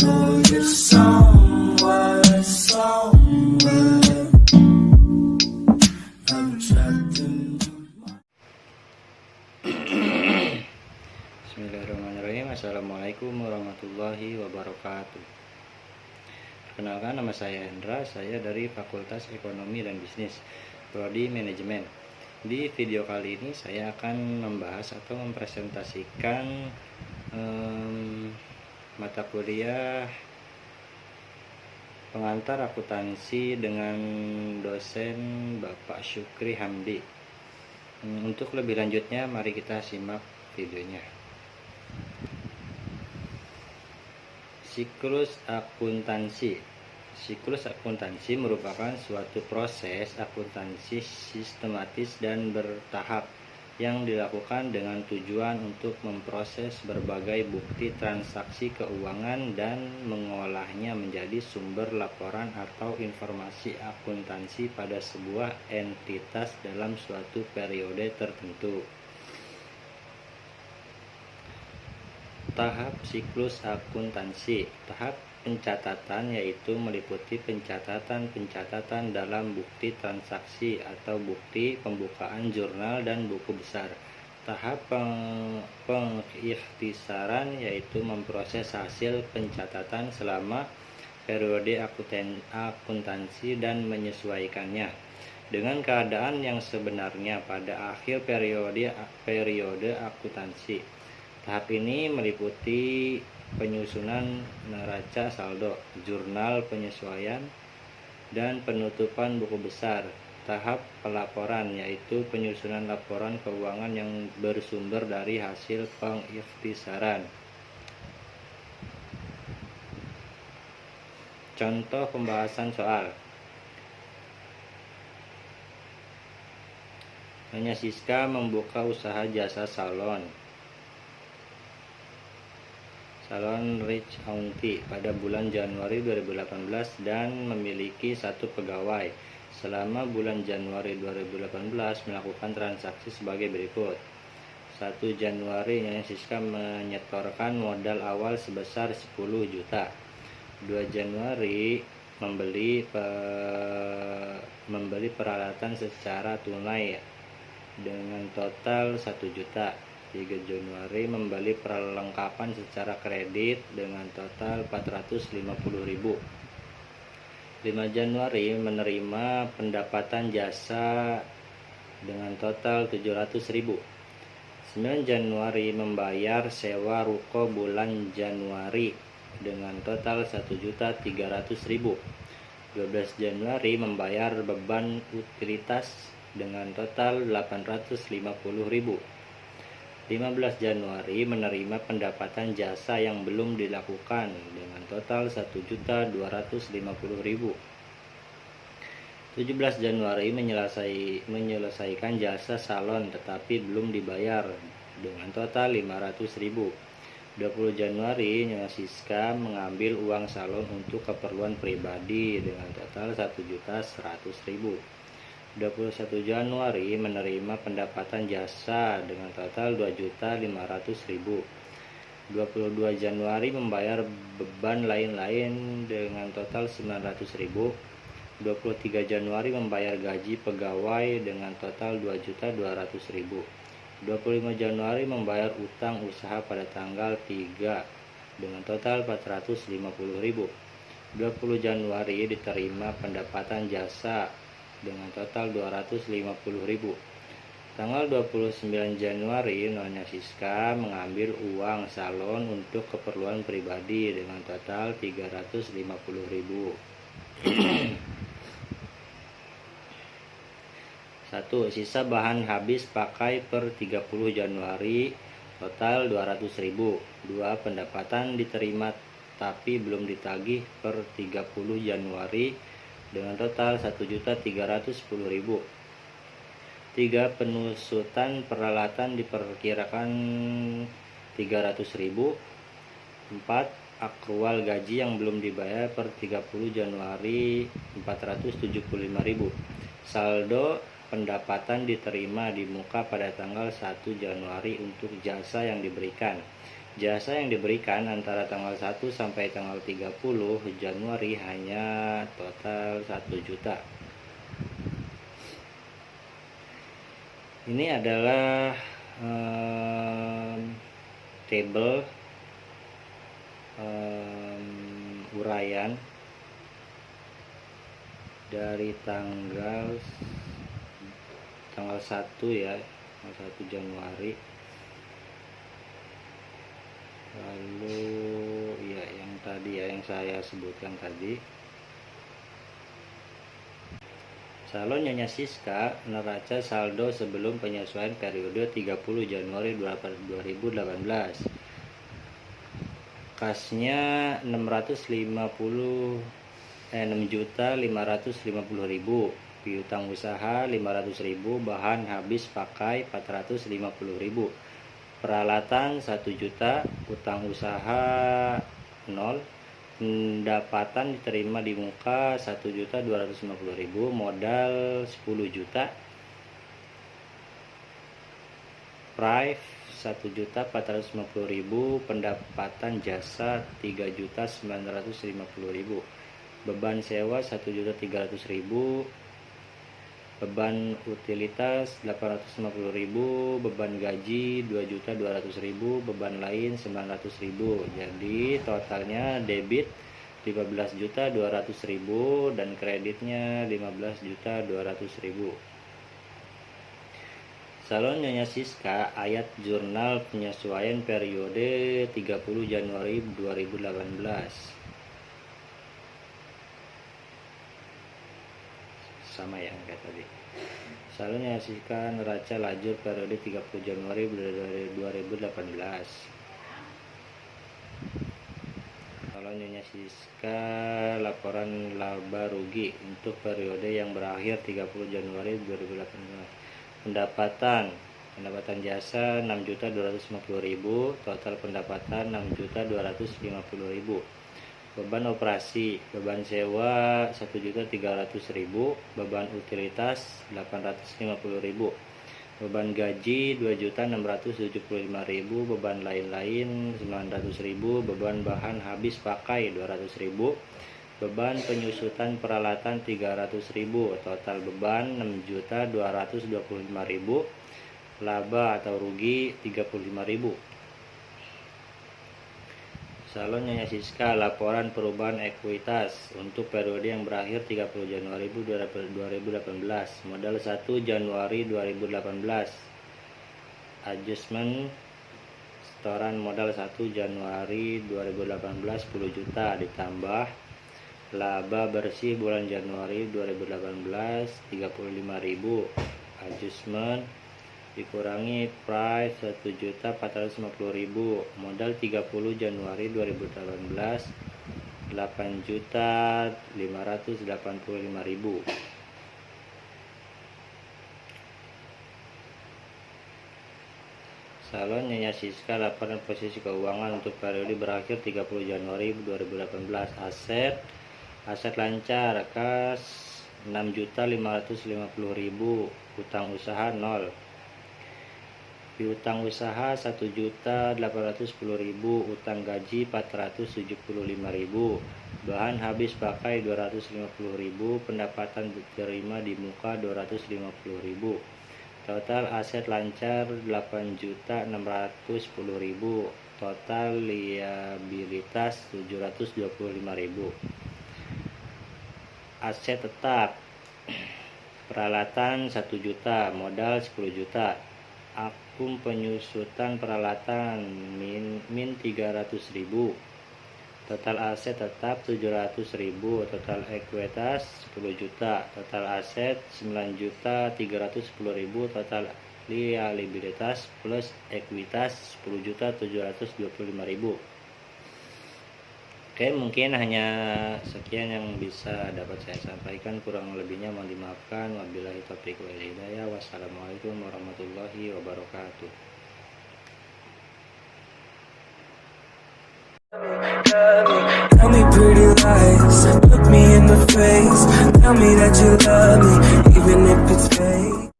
know you're somewhere I'm trapped in Bismillahirrahmanirrahim. Assalamualaikum warahmatullahi wabarakatuh. Perkenalkan, nama saya Hendra. Saya dari Fakultas Ekonomi dan Bisnis, Prodi Manajemen. Di video kali ini saya akan membahas atau mempresentasikan mata kuliah pengantar akuntansi dengan dosen Bapak Syukri Hamdi. Untuk lebih lanjutnya, mari kita simak videonya. Siklus akuntansi. Siklus akuntansi merupakan suatu proses akuntansi sistematis dan bertahap yang dilakukan dengan tujuan untuk memproses berbagai bukti transaksi keuangan dan mengolahnya menjadi sumber laporan atau informasi akuntansi pada sebuah entitas dalam suatu periode tertentu. Tahap siklus akuntansi. Tahap pencatatan yaitu meliputi pencatatan dalam bukti transaksi atau bukti pembukaan jurnal dan buku besar. Tahap pengikhtisaran yaitu memproses hasil pencatatan selama periode akuntansi dan menyesuaikannya dengan keadaan yang sebenarnya pada akhir periode akuntansi. Tahap ini meliputi penyusunan neraca saldo, jurnal penyesuaian, dan penutupan buku besar. Tahap pelaporan yaitu penyusunan laporan keuangan yang bersumber dari hasil pengikhtisaran. Contoh pembahasan soal. Nyonya Siska membuka usaha jasa salon Rich Aunty pada bulan Januari 2018 dan memiliki satu pegawai. Selama bulan Januari 2018 melakukan transaksi sebagai berikut. 1 Januari Nyonya Siska menyetorkan modal awal sebesar 10 juta. 2 Januari membeli peralatan secara tunai dengan total 1 juta. 3 Januari membeli perlengkapan secara kredit dengan total 450.000. 5 Januari menerima pendapatan jasa dengan total 700.000. 9 Januari membayar sewa ruko bulan Januari dengan total 1.300.000. 12 Januari membayar beban utilitas dengan total 850.000. 15 Januari menerima pendapatan jasa yang belum dilakukan dengan total 1.250.000. 17 Januari menyelesaikan jasa salon tetapi belum dibayar dengan total 500.000. 20 Januari Nyonya Siska mengambil uang salon untuk keperluan pribadi dengan total 1.100.000. 21 Januari menerima pendapatan jasa dengan total 2.500.000. 22 Januari membayar beban lain-lain dengan total 900.000. 23 Januari membayar gaji pegawai dengan total 2.200.000. 25 Januari membayar utang usaha pada tanggal 3 dengan total 450.000. 20 Januari diterima pendapatan jasa dengan total 250.000. Tanggal 29 Januari Nyonya Siska mengambil uang salon untuk keperluan pribadi dengan total 350.000. 1. Sisa bahan habis pakai per 30 Januari total 200.000. 2. Pendapatan diterima tapi belum ditagih per 30 Januari dengan total 1.310.000. 3. Penusutan peralatan diperkirakan 300.000. 4. Akrual gaji yang belum dibayar per 30 Januari 475.000. Saldo pendapatan diterima di muka pada tanggal 1 Januari untuk jasa yang diberikan Jasa yang diberikan antara tanggal 1 sampai tanggal 30 Januari hanya total 1 juta. Ini adalah tabel uraian dari tanggal 1 ya, tanggal 1 Januari. Lalu ya yang tadi ya, yang saya sebutkan tadi. Saldo Nyonya Siska neraca saldo sebelum penyesuaian periode 30 Januari 2018. Kasnya 6.550.000, piutang usaha 500.000, bahan habis pakai 450.000, peralatan 1 juta, utang usaha 0, pendapatan diterima di muka 1.250.000, modal 10 juta, prive 1.450.000, pendapatan jasa 3.950.000, beban sewa 1.300.000, beban utilitas 850.000, beban gaji 2.200.000, beban lain 900.000. Jadi totalnya debit 15.200.000 dan kreditnya 15.200.000. Saldo Nyonya Siska ayat jurnal penyesuaian periode 30 Januari 2018. Sama ya kayak tadi. Saldo Nyonya Siska neraca lajur periode 30 Januari 2018. Saldo Nyonya Siska laporan laba rugi untuk periode yang berakhir 30 Januari 2018. Pendapatan jasa 6.250.000, total pendapatan 6.250.000. Beban operasi, beban sewa 1.300.000, beban utilitas 850.000, beban gaji 2.675.000, beban lain-lain 900.000, beban bahan habis pakai 200.000, beban penyusutan peralatan 300.000, total beban 6.225.000, laba atau rugi 35.000. Saldo Nyonya Siska laporan perubahan ekuitas untuk periode yang berakhir 30 Januari 2018. Modal 1 Januari 2018. Adjustment setoran modal 1 Januari 2018 10 juta ditambah laba bersih bulan Januari 2018 35.000. Adjustment dikurangi price 1.450.000, modal 30 Januari 2018 8.585.000. Saldo Nyonya Siska laporan posisi keuangan untuk periode berakhir 30 Januari 2018. Aset lancar kas 6.550.000, utang usaha 0, piutang usaha 1.810.000, utang gaji 475.000, bahan habis pakai 250.000, pendapatan diterima di muka 250.000. Total aset lancar 8.610.000, total liabilitas 725.000. Aset tetap peralatan 1 juta, modal 10 juta, akum penyusutan peralatan min 300.000, total aset tetap 700.000, total ekuitas 10 juta, total aset 9.310.000, total liabilitas plus ekuitas 10.725.000. Oke, mungkin hanya sekian yang bisa dapat saya sampaikan, kurang lebihnya mohon dimaafkan. Wabillahi taufiq wal hidayah. Wassalamualaikum warahmatullahi wabarakatuh. Tell me pretty lies, look me in the face. Tell me that you love me, even if it's fake.